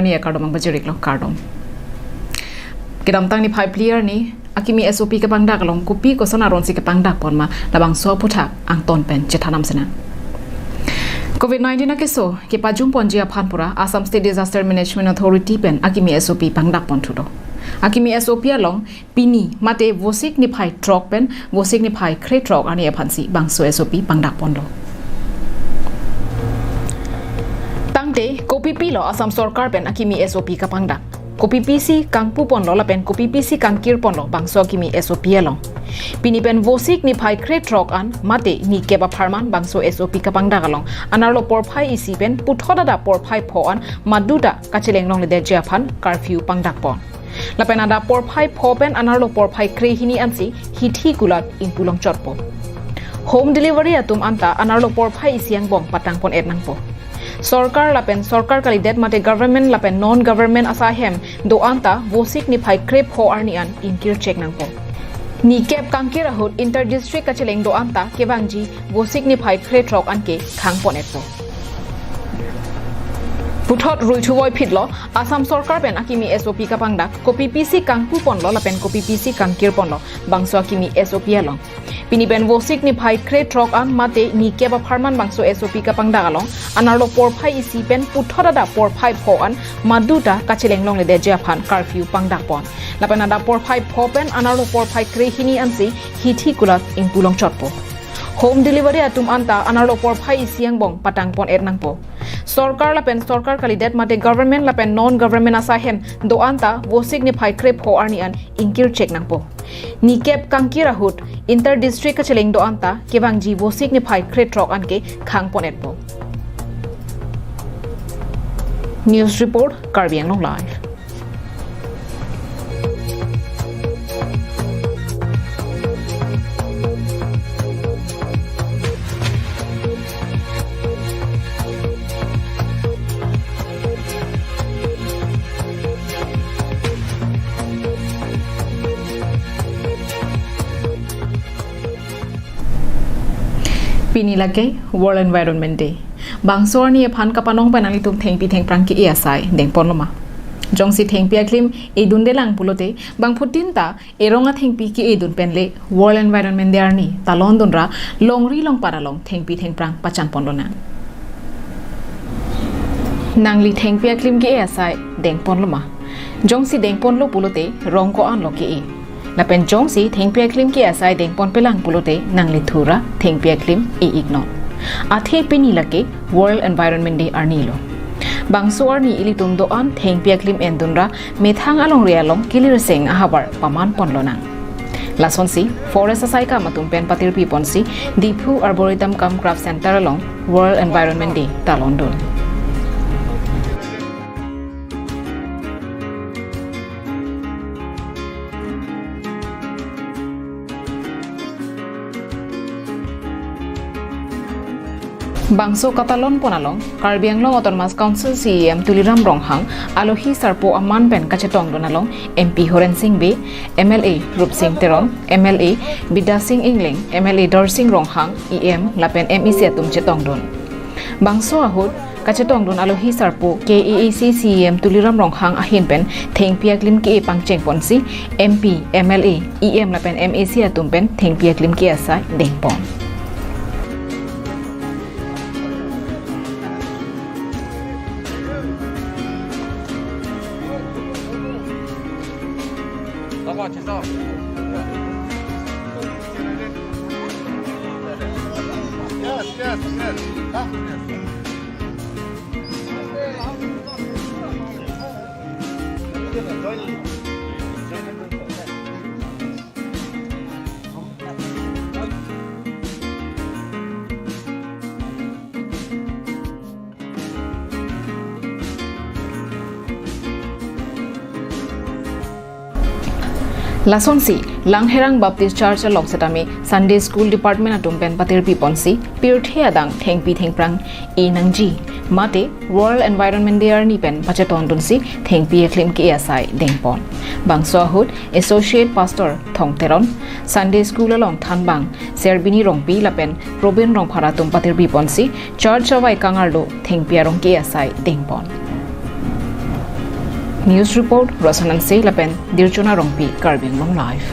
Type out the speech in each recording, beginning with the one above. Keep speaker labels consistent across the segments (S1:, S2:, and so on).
S1: ni kardom ang bajirik lo kardom kidam tang ni 5 clear ni akimi SOP kapangdak long kopi ko sonaron si kapangdak pon ma labang so puthak ang ton pen chethanam sena COVID-19 na keso ke pajum ponjia phanpura Assam State Disaster Management Authority pen akimi SOP pangdak pon thudo akimi SOP along pini mate vosik ni phai truck pen vosik ni phai kre truck ani phansi bangso SOP pangdak pon lo tangte kopi pi lo Assam Sorkar pen akimi SOP kapangdak kopi PC kangpu pon lo la pen kopi PC kangkir pon lo bangso akimi SOP along pini pen vosik ni phai kre truck an mate ni keba apharman bangso SOP kapangdak along anarlo por phai isi pen puthoda da por phai pho an maduda kacheleng long le de japhan curfew pangdak pon lapenada por phai phopen anarlo por phai kre hini ansi hithi kulat impulong chotpo home delivery atum anta anarlo por phai isiang bong patang pon etnang po Sorkar lapen Sorkar kali det mate government lapen non government asahem do anta vosik ni phai kre pho arnian inkir check nang po ni kep kangkira hut inter district kacheleng do anta kebangji vosik ni phai kre truck anke khang pon etpo puthot rui thuwoi phitlo Assam Sorkar pen akimi SOP kapangdak kopi PC kangpu pon lo lapen kopi PC kangkir pon lo bangso akimi SOP along pini pen vosik ni phai kre truck an mate ni keba apharman bangso SOP kapangdak along anarlo por phai isi pen puthoda da por phai pho an maduta kacheleng long le de japhan curfew pangdak pon lapen ada por phai pho pen anarlo por phai kre hini ansi hithi kulat impulong chotpo home delivery atum anta anarlo por phai isiang bong patang pon etnang po Sorkar lapen Sorkar kalidet mate government lapen non government asahem do anta vosik ni phai kre pho arnian inkir check nang po ni kep kangkira hut inter district kacheleng do anta kebangji vosik ni phai kre truck anke khang ponet po news report Karbi Anglong live Pini lagi World Environment Day. Bangsor ni phan kapanong panali tum theng pi theng prang ki asai deng pon loma. Jong si theng pi aklim e dun de lang pulote bang phutin ta eronga theng pi ki e dun penle World Environment Day arni ta London ra longri long paralong theng pi theng prang pachan pon lona. Nangli theng pi aklim ki asai deng pon loma. Jong si deng pon lo pulote rong ko an lo ki e. Lapen jong si theng pia klim ki asai deng pon pelang pulote nangli thura theng pia klim e ignore athe pini lake World Environment Day arnilo bangso arni ilitum do an theng pia klim endunra methang along realong kilirseng ahabar paman ponlonang lason si forest asai ka matum pen patir pi ponsi Diphu Arboretum Cum Craft Center along World Environment Day ta London Bangso Katalon ponalong Karbi Anglong Autonomous Council CEM Tuliram Ronghang alohi sarpo aman pen kachetong donalong MP Horen Singh Be MLA Rup Singh Terong MLA Bida Singh Ingling MLA Dor Singh Ronghang EM lapen MEC atum chetong don Bangso ahut kachetong don alohi sarpo KAAC CEM Tuliram Ronghang ahin pen theng piaklim ki pangcheng ponsi MP MLA EM lapen MEC atum pen theng piaklim ki asai dengpon Lasonsi Langherang Baptist Church along Setame Sunday School Department atum pen patir pi ponsi pirthe adang theng pi theng prang e nangji mate World Environment Day ni pen pacheton dunsi theng pi eklim ki asai dengpon bangso hut Associate Pastor Thongteron Sunday School along Thanbang Serbini rongpi lapen Robin rong pharatum patir pi ponsi Church awai kangardo theng pi arong ki asai dengpon News report Rosanan Se Lapen Dirchona Rongpi Karbi Anglong live.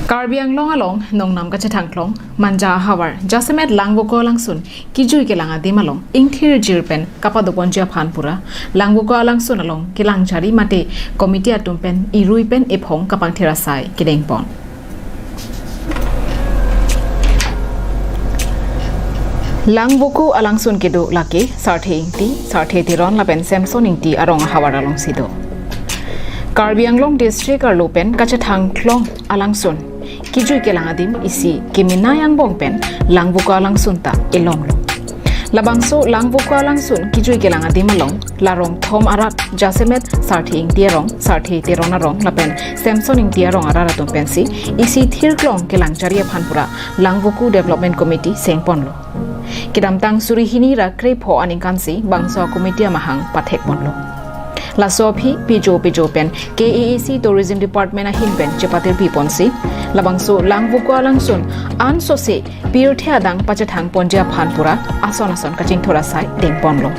S1: Karbi Anglong along nong nam ka chatangklong manja hawar jasemet langbuko langsun kijui ke langa dimalong ingthir jirpen kapadopon ja phanpura langbuko alangsun along kilang jari mate committee atumpen iruipen ephong kapangthera sai kidengpon langbuko alangsun kedo lake sarthe tiron lapen samson ingti arong hawar along sido Karbi Anglong district arlopen kachatangklong alangsun kijui ke langadim isi kiminayang bongpen langbuka langsun ta elonglo labangso langbuka langsun kijui ke langadim along larong thom arat jasemet sarthi ing tierong sarthi terona rong lapen samson ing tierong arara tum pensi isi thirklong ke langcharia phanpura langbuku development committee sengponlo kidam tang surihini ra krepho aninkansi bangso committee mahang pathek ponlo La SOP pijo pen KAAC Tourism Department a hinpen chepatir piponsi labangso langbuko alangsun anso se pirthe adang pachathang ponjia phanpura ason kaching thora sai dengponlo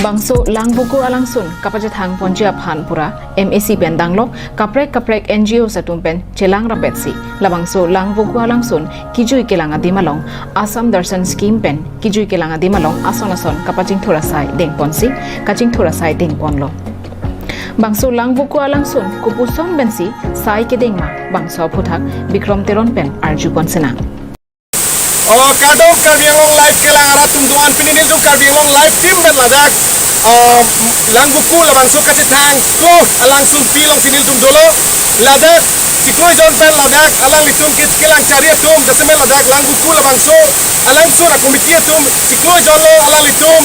S1: bangso langbuko alangsun kapajathang ponjia phanpura MAC pendanglo kaprek NGO satumpen chelang rapetsi labangso langbuko alangsun kijui kelanga dimalong Assam Darshan scheme pen kijui kelanga dimalong ason kapaching thora sai dengponsi kaching thora sai dengponlo bangso langbuko alangsun kupuson bensi sai kedengma bangso phuthak bikrom teron pen arju konsena
S2: kadang Karbi Anglong live kelang arat tumduan pinil tu Karbi Anglong live team ben ladak langbuku labangso kacetang ko alangsun pilong sinil tumdolo ladak sikoi jon pen ladak alang litum kit kelang cari tum daseme ladak langbuku labangso alangsun a komite tum sikoi jon lo alang litum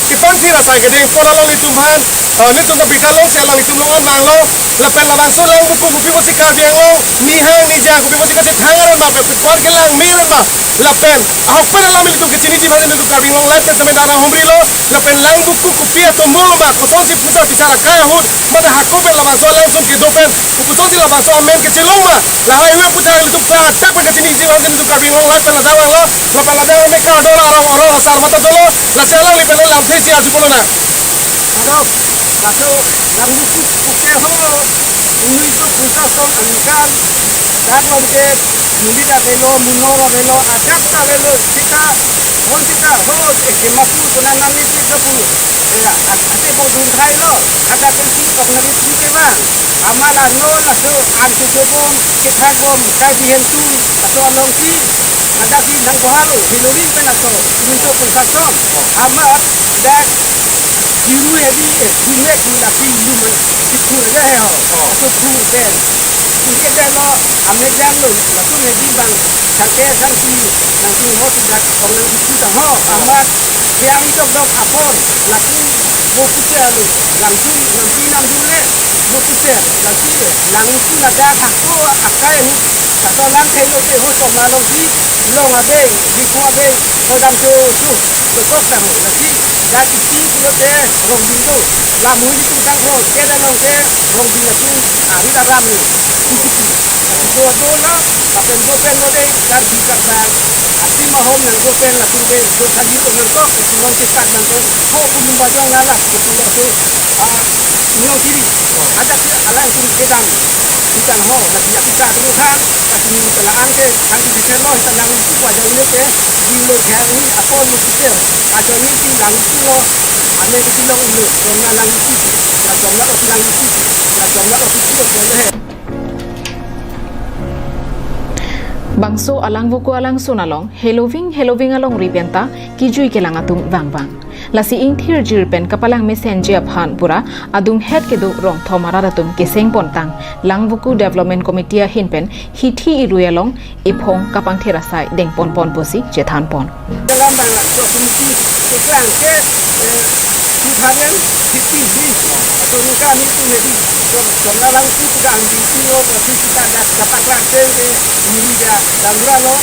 S2: kipang thira sai gede pon alang litum han nitum da bitalong se alang litum longan manglo lapen labangso langbuku kupi mosi Karbi Anglong ni hang ni ja kupi mosi kacetang aran ma kuar kelang miran ma lapen ahok pen alang litum kecini ji bhajan litum Karbi Anglong live daseme dana homri lo lapen langbuku kupia tombolo ma kutonsi putar bicara kaya hut mada hakopen labangso alangsun kedopen kutonsi labangso amen kecilong ma la highway putar litum pa tak pe kecini ji bhajan litum Karbi Anglong live pen ladawang lo lapen ladawang me ka dola arong asar mata dolo la selang li pen lam thesi aju polona adok kaso langbuku kupia ho ini tu putar som angkan dan nomke mulida velo munora velo adakta velo kita kita ho ekemapu tunanami kita pulu ya ate bodun khai lo ada pensi kopnali trike bang amala no na so antu jobom kithagom kai bihentu aso alongsi ada di nang bohalo hilorin penaso untuk pensasom ama dak hiru ebi dunia kula pi lumen itu aja he ho aso tu ben ini kan lo amejang lo aso ebi bang sangke sangsi nang tu ho tidak pengen itu dah ho amat yang itu dok apon laku bokusia lo langsung nanti nang dule bokusia lagi langsung ada hakku akai hu atau lantai lo te ho som lalong si lo ngabe di ku abe hodam tu kok sam lagi dan isi lo te rong bintu lamu itu tang ho ke dalam ke rong bintu ari da ram ni itu dola lapen gopen lo de dan bisa bang ati mahom nang gopen la tu be go tadi to nang ko non kita nang ko ko ulum bajong la ko tu tu nyo kiri ada alang tu kedang bukan ho na dia kita tu kan ati ni telah angke kan di telo tenang itu wajah ini ke di lo kan ni apa mu kita ada ni ti lang tu ane ti long ni dong lang tu la dong la tu lang tu la dong la tu tu boleh
S1: bangso alangbuko alangsun along heloving along ribenta kijui kelangatung bang lasi ingthir jirpen kapalang messenger phan pura adung het kedu rong thomara datum keseng pontang langbuku development committee hinpen hithi iruyalong iphong kapang therasai dengpon pon posi jethan pon
S2: dalam bang
S3: committee sekarang ke 2015 atau muka ni tu maybe kalau lang tu juga ambil tu berarti kita dapat kerja ke diri dah dan berano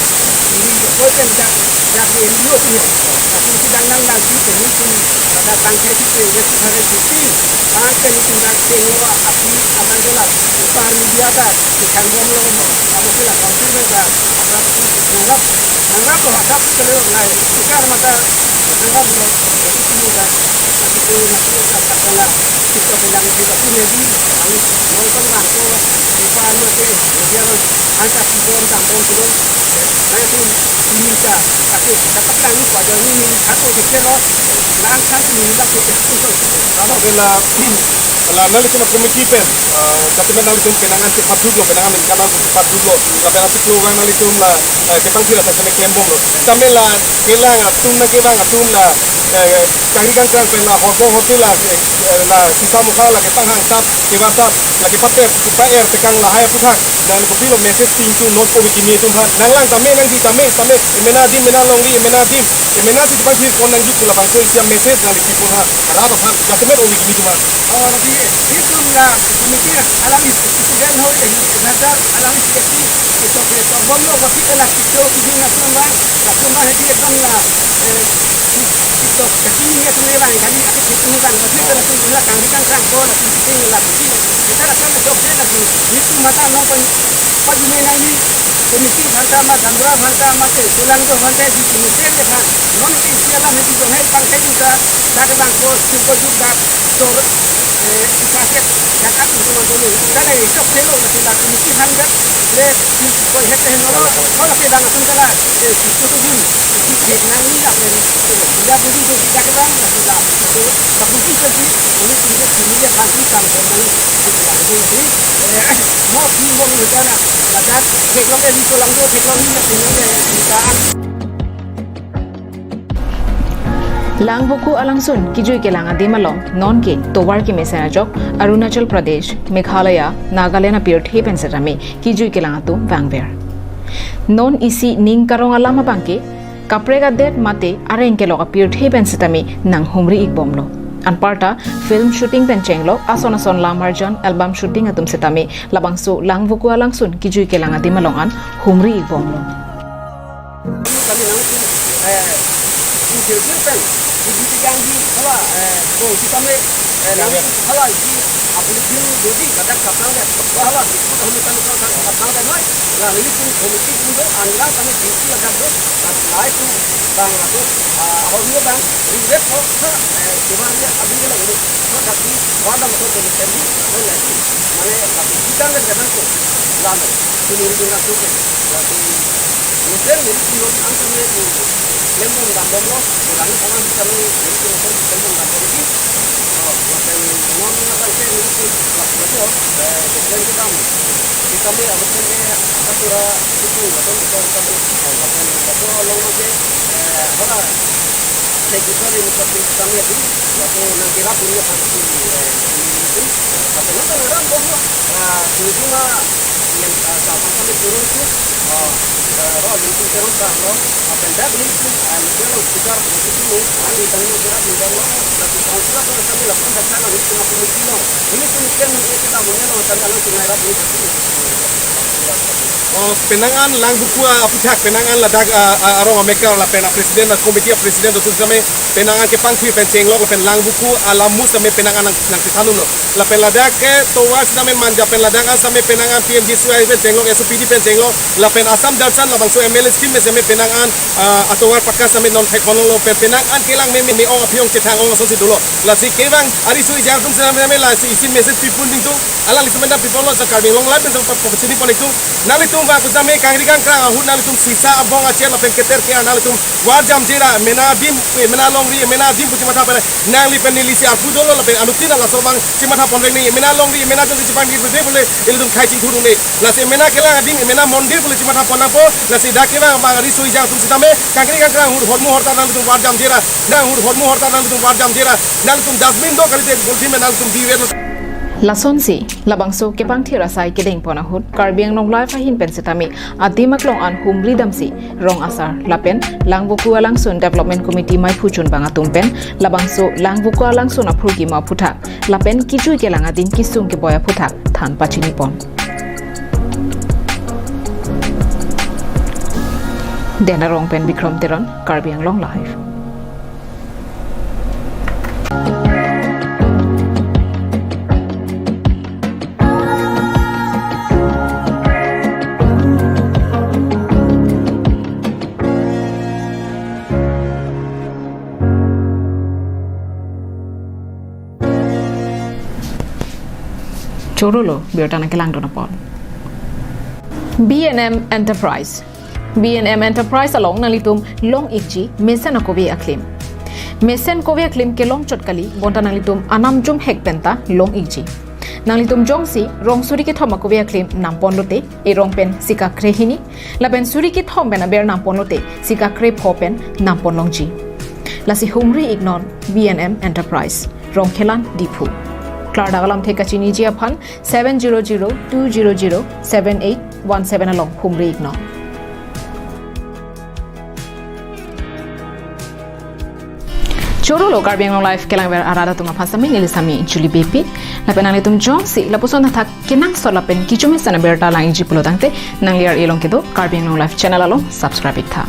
S3: diri kau kan dah elok ni tapi sedangkan lagi ni tu pada tangkai itu itu hari cuti angkat itu dah tengok api aman jelas upar media dah sekarang belum apa sih lah konsumen dah nanggap hadap kalau lah sekarang mata nanggap itu dah itu katakanlah kita bilang kita tu maybe nonton bangko depan mati dia angkat turun tampon turun nanti ini dah tapi katakan ni pada ni aku dikira langkah ni dah
S2: Kalau nali tu komiti pen, tapi nali tu penangan cepat dulu, penangan menikanan cepat dulu. Tapi nanti keluar nali tu lah, kepang kira tak kena kelembong lo. Tapi lah kelang atum nak kebang atum lah, kahrikan kan pen lah horbong hotel lah sisa muka lah kepang hang tap kebar tap lagi pater supaya tekang lah hayat putak dan kopi lo message ting tu not ko wiki tu kan. Nanglang tame nang di tame menadim menalong li menadim menadi cepat sih kon nang juk lah bangso isi message nang di people ha. Raba kan, jadi men wiki tu kan.
S3: awal tadi itu lah komiti alami presiden hol ada alami sekali itu kita bomlo waktu lah kita tujuh nasional nasional ini kan lah itu kecilnya tu memang kali kita bukan waktu itu nasional lah kami kan kau nanti ini lah kita akan mencoba lagi itu mata nonton pagi menang ni komiti bangsa Madura bangsa mate pulang tu bangsa di komiti kan non istilah nanti johel bangsa juga ada bangko cukup juga so ipaket jakat untuk dulu karena itu pelo nanti lah komiti bangsa le kau hete helo kalau kita nak sengkala itu tu pun kita nangi apa ni tidak budi tu kita kan nanti lah so tapi kita ni boleh kita sini pasti sampai mana jadi mau pinjam negara ada teknologi di tulang tu teknologi yang kita
S1: Lang buku alangsun kijui ke lang adi malong non ke towar ke mesena jok Arunachal Pradesh, Meghalaya, Nagaland appear thepen setame kijui ke lang atu bangber. Non isi ning karong alama bangke kaprega det mate areng ke lok appear thepen setame nang humri ik bomlo. Anparta film shooting pen chenglo ason lamarjan album shooting atum setame labangso lang buku alangsun kijui ke lang adi malong an humri ik bomlo.
S3: kami nanti filter di gangi kalau kita me nanti kalau di aplikasi jadi kadang kapal ya kalau itu kami kan kapal kan lah lalu itu komisi itu anggaran kami diisi agak tu lain tu bang aku awalnya bang ribet kok sebenarnya abis ini tapi pada waktu itu jadi mana tapi kita kan jangan tu lalu ini dengan tu tapi mungkin ini angkanya lembong gambong lo, orang orang kita ni itu lembong gambong ini, macam non macam ni itu betul, betul kita ni apa sih atura itu betul kita macam betul long macam apa, kita ni macam kita ni itu, betul nak kira punya satu itu, tapi nanti orang bohong, cuma yang sama kami turun itu. Roh itu terus kalau apabila itu kalau kita itu andi tanggung jawab juga loh tapi kalau kita kami lakukan dasar itu cuma pemikiran ini pemikiran kita punya loh tapi kalau cuma rapi
S2: penangan lang buku aputak penangan ladag arong Amerika la pena presiden la komiti presiden tu same penangan ke pangki penceng lo pen lang buku alamu same penangan nang kisanu lo la peladak ke towas same manja peladak same penangan PMG suai penceng lo SOPD penceng lo la pen asam darsan la bangso ML scheme same penangan atowar pakas same non tekon lo penangan kelang me ong apiong cetang ong sosi dulu la si kebang ari sui jartum same la si isi message people ding tu ala li semenda people lo sa Karbi long la pen sini pon itu nali tu ba kusame kangrikan krang ahun nali tum sisa abong acer la pen keter ke nali tum warjam jera menadim menalong ri menadim puti mata pada nali pen nilisi aku dolo la pen anutina la sobang cimata pon ni menalong ri menajong si jepang gitu boleh ele tum khai cing thurung ni la se mena kela ding mena mondir boleh cimata pon napo la se dakeva ba ri sui jang tum sitame kangrikan krang hur hormu horta nali tum warjam jera na hur hormu horta nali tum warjam jera nali tum dasmin do kali te bolti menal tum diwe
S1: Lason si labangso kepang thira sai kedeng pona hut Karbi Anglong live fahin pensitami atimak long an hum ridam si rong asar lapen langbuku alangsun development committee mai phuchun banga tumpen labangso langbuku alangsun aprugi ma phutha lapen kichu ke langa din kisung ke boya phutha than pachini pon dena rong pen bikrom teron Karbi Anglong live Chorolo biotana kelang donapon B&M Enterprise B&M Enterprise along nalitum long ikji mesen akobe aklim mesen kobe aklim ke long chotkali bonta nalitum anam jum hek penta long ikji nalitum jongsi rong suri ke thoma kobe aklim nampon lote e rong pen sika krehini laben suri ke thom bena ber nampon lote sika kre phopen nampon longji lasi humri ignon B&M Enterprise rong khelan dipu Klardagalam theka chini jia phan 700-200-7817 along humri igno Chorolo Karbi Anglong live kelang ber arada tuma phasami nilisami Julie BP lapen ani tum jongsi lapuson thak kenang solapen kichume sana berta lang ji pulotangte nangliar elong kedo Karbi Anglong live channel along subscribe it tha